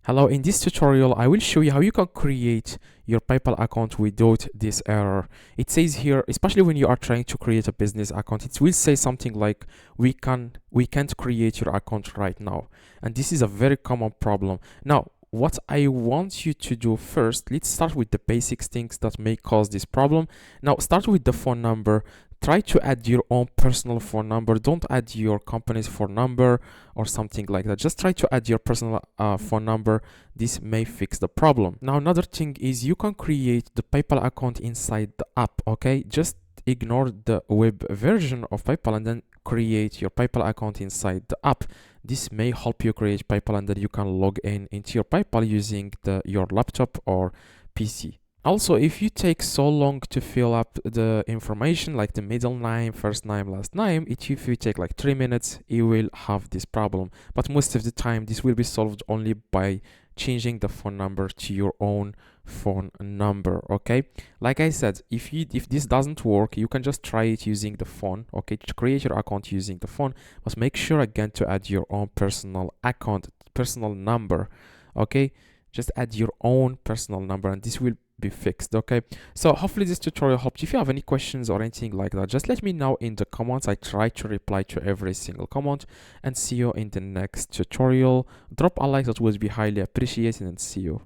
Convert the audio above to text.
Hello, in this tutorial I will show you how you can create your PayPal account without this error. It says here, especially when you are trying to create a business account, it will say something like we can't create your account right now. And this is a very common problem. Now, what I want you to do first, let's start with the basic things that may cause this problem. Now, start with the phone number. Try to add your own personal phone number. Don't add your company's phone number or something like that. Just try to add your personal phone number. This may fix the problem. Now, another thing is you can create the PayPal account inside the app. Okay, just ignore the web version of PayPal and then create your PayPal account inside the app. This may help you create PayPal and then you can log in into your PayPal using your laptop or PC. Also, if you take so long to fill up the information like the middle name, first name, last name, if you take like 3 minutes, you will have this problem. But most of the time, this will be solved only by changing the phone number to your own phone number. Okay, like I said, if this doesn't work, you can just try it using the phone. Okay, to create your account using the phone, but make sure again to add your own personal number. Okay, just add your own personal number and this will be fixed. Okay, so hopefully this tutorial helped. If you have any questions or anything like that, just let me know in the comments. I try to reply to every single comment, and see you in the next tutorial. Drop a like, that would be highly appreciated, and see you.